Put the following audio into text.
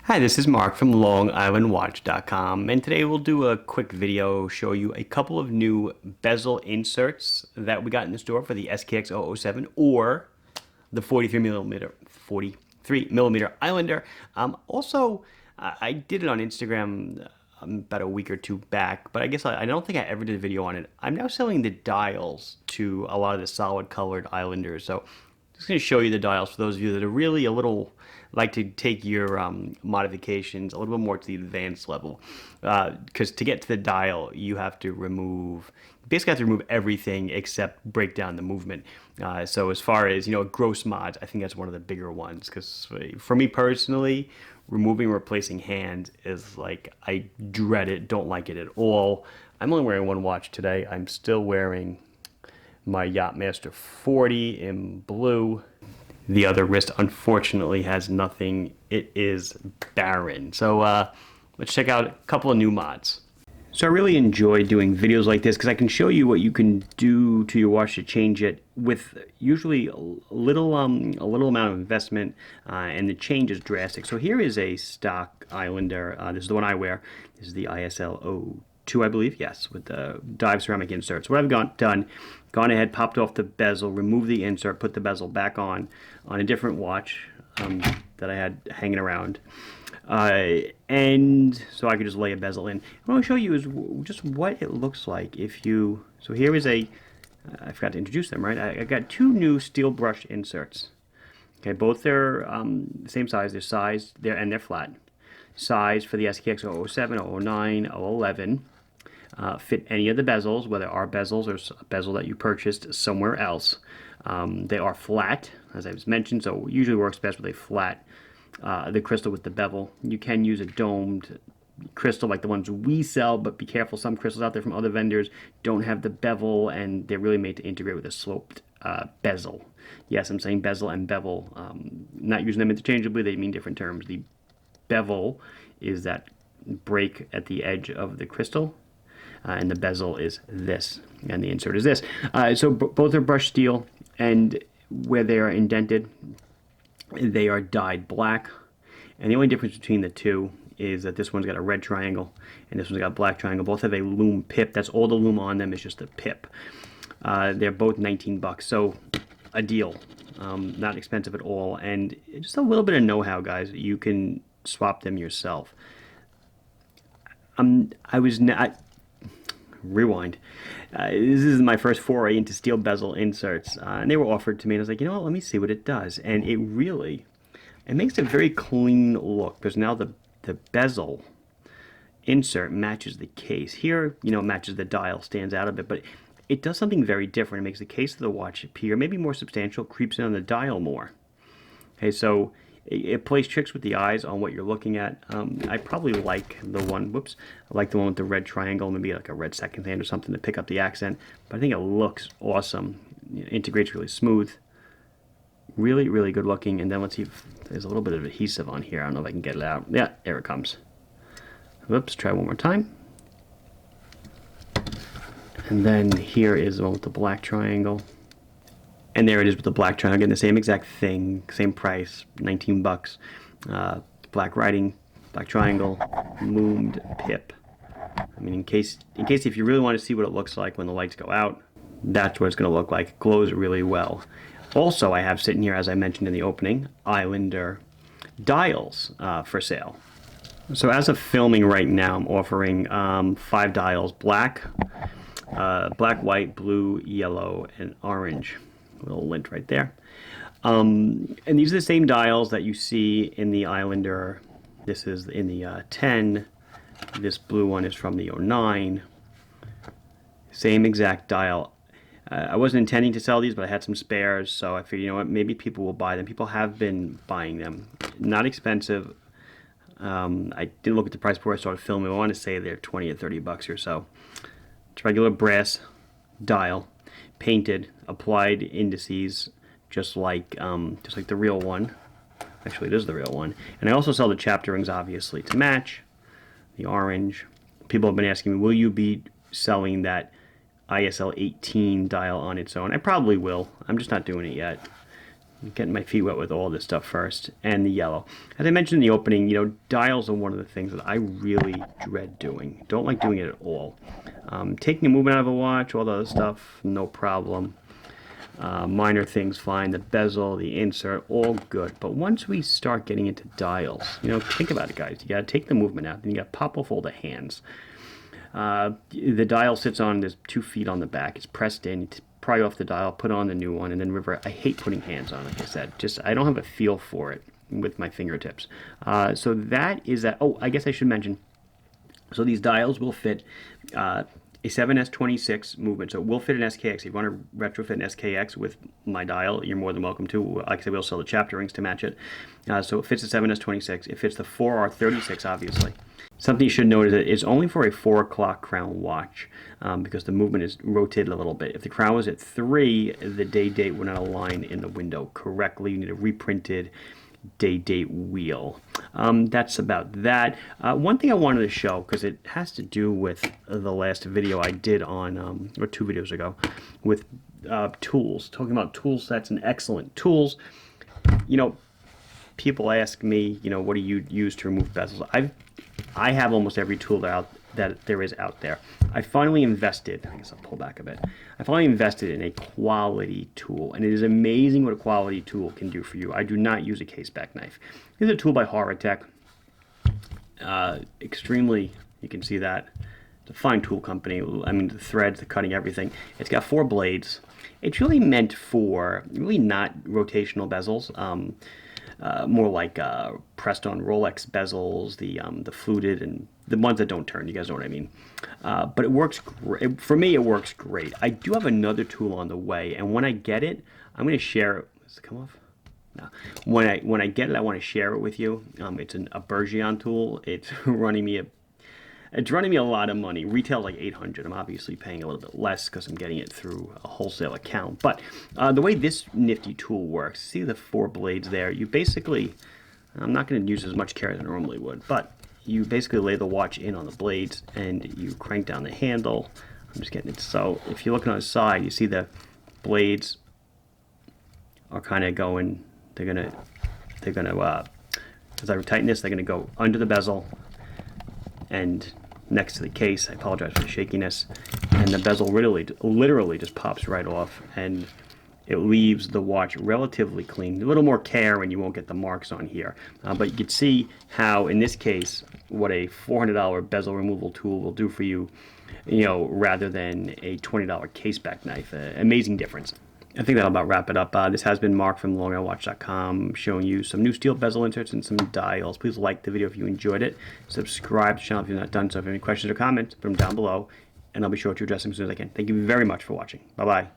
Hi, this is Mark from LongIslandWatch.com, and today we'll do a quick video show you a couple of new bezel inserts that we got in the store for the SKX 007 or the 43 millimeter Islander. I did it on Instagram about a week or two back, but I guess I don't think I ever did a video on it. I'm now selling the dials to a lot of the solid colored Islanders, so I'm just going to show you the dials for those of you that are really a little like to take your modifications a little bit more to the advanced level. Because to get to the dial, you have to basically have to remove everything except break down the movement. So as far as, gross mods, I think that's one of the bigger ones. Because for me personally, removing and replacing hands is like, I dread it, don't like it at all. I'm only wearing one watch today. I'm still wearing my Yachtmaster 40 in blue. The other wrist, unfortunately, has nothing. It is barren. So let's check out a couple of new mods. So I really enjoy doing videos like this because I can show you what you can do to your watch to change it with usually a little amount of investment, and the change is drastic. So here is a stock Islander. This is the one I wear. This is the ISL 02, I believe. Yes, with the dive ceramic inserts. What I've gone ahead, popped off the bezel, removed the insert, put the bezel back on a different watch that I had hanging around. And so I could just lay a bezel in. What I want to show you is just what it looks like if you... So here is I forgot to introduce them, right? I got two new steel brush inserts. Okay, both they're the same size. They're sized, and they're flat. Size for the SKX 007, 009, 011. Fit any of the bezels, whether our bezels or a bezel that you purchased somewhere else. They are flat, as I was mentioned, so it usually works best with a flat, the crystal with the bevel. You can use a domed crystal like the ones we sell, but be careful, some crystals out there from other vendors don't have the bevel, and they're really made to integrate with a sloped bezel. Yes, I'm saying bezel and bevel. Not using them interchangeably, they mean different terms. The bevel is that break at the edge of the crystal, and the bezel is this, and the insert is this. So both are brushed steel, and where they are indented, they are dyed black. And the only difference between the two is that this one's got a red triangle, and this one's got a black triangle. Both have a lume pip. That's all the lume on them is just the pip. They're both 19 bucks, so a deal. Not expensive at all, and just a little bit of know-how, guys. You can swap them yourself. Rewind. This is my first foray into steel bezel inserts, and they were offered to me, and I was like, you know what, let me see what it does. And it makes a very clean look, because now the bezel insert matches the case. Here, it matches the dial, stands out a bit, but it does something very different. It makes the case of the watch appear maybe more substantial, creeps in on the dial more. Okay, so it plays tricks with the eyes on what you're looking at. I probably like the one, I like the one with the red triangle, maybe like a red second hand or something to pick up the accent. But I think it looks awesome. It integrates really smooth. Really, really good looking. And then let's see if there's a little bit of adhesive on here. I don't know if I can get it out. Yeah, there it comes. Whoops, try one more time. And then here is the one with the black triangle. And there it is with the black triangle. Again, the same exact thing, same price, 19 bucks. Black writing, black triangle, loomed pip. I mean, in case if you really want to see what it looks like when the lights go out, that's what it's going to look like. It glows really well. Also, I have sitting here, as I mentioned in the opening, Islander dials for sale. So as of filming right now, I'm offering 5 dials: black, white, blue, yellow, and orange. A little lint right there. And these are the same dials that you see in the Islander. This is in the 10. This blue one is from the 09. Same exact dial. I wasn't intending to sell these, but I had some spares, so I figured, you know what, maybe people will buy them. People have been buying them. Not expensive. I didn't look at the price before I started filming. I want to say they're 20 or 30 bucks or so. It's regular brass dial, painted, applied indices, just like the real one. Actually, it is the real one. And I also sell the chapter rings, obviously, to match. The orange. People have been asking me, will you be selling that ISL 18 dial on its own? I probably will. I'm just not doing it yet. getting my feet wet with all this stuff first, and the yellow. As I mentioned in the opening, you know, dials are one of the things that I really dread doing. Don't like doing it at all. Taking a movement out of a watch, all the other stuff, no problem. Minor things fine, the bezel, the insert, all good. But once we start getting into dials, you know, think about it, guys. You got to take the movement out, then you got to pop off all the hands. The dial sits on, there's 2 feet on the back. It's pressed in. You pry off the dial, put on the new one, and then revert. I hate putting hands on, like I said. Just, I don't have a feel for it with my fingertips. So that is that. Oh, I guess I should mention, so these dials will fit a 7S26 movement. So it will fit an SKX. If you want to retrofit an SKX with my dial, you're more than welcome to. Like I said, we'll sell the chapter rings to match it. So it fits a 7S26. It fits the 4R36, obviously. Something you should note is that it's only for a 4 o'clock crown watch because the movement is rotated a little bit. If the crown was at 3, the day-date would not align in the window correctly. You need a reprinted day-date wheel. That's about that. One thing I wanted to show, because it has to do with the last video I did on, or 2 videos ago, with tools. Talking about tool sets and excellent tools. You know, people ask me, you know, what do you use to remove bezels? I have almost every tool that there is out there. I finally invested, I guess I'll pull back a bit. I finally invested in a quality tool, and it is amazing what a quality tool can do for you. I do not use a case back knife. This is a tool by Horatech. Extremely, you can see that. It's a fine tool company. I mean, the threads, the cutting, everything. It's got 4 blades. It's really meant for, really not rotational bezels. More like pressed-on Rolex bezels, the fluted, and the ones that don't turn. You guys know what I mean. But it works great. For me, it works great. I do have another tool on the way, and when I get it, I'm going to share it. Does it come off? No. When I get it, I want to share it with you. It's a Bergeon tool. It's running me a lot of money. Retail like $800. I'm obviously paying a little bit less because I'm getting it through a wholesale account. But the way this nifty tool works, see the 4 blades there? You basically, I'm not going to use as much care as I normally would, but you basically lay the watch in on the blades and you crank down the handle. I'm just getting it. So if you're looking on the side, you see the blades are kind of going, they're gonna, as I tighten this, they're gonna go under the bezel and next to the case. I apologize for the shakiness, and the bezel literally just pops right off, and it leaves the watch relatively clean. A little more care and you won't get the marks on here, but you can see how in this case what a $400 bezel removal tool will do for you, you know, rather than a $20 case back knife. Amazing difference. I think that'll about wrap it up. This has been Mark from LongEyeWatch.com showing you some new steel bezel inserts and some dials. Please like the video if you enjoyed it. Subscribe to the channel if you've not done so. If you have any questions or comments, put them down below, and I'll be sure to address them as soon as I can. Thank you very much for watching. Bye-bye.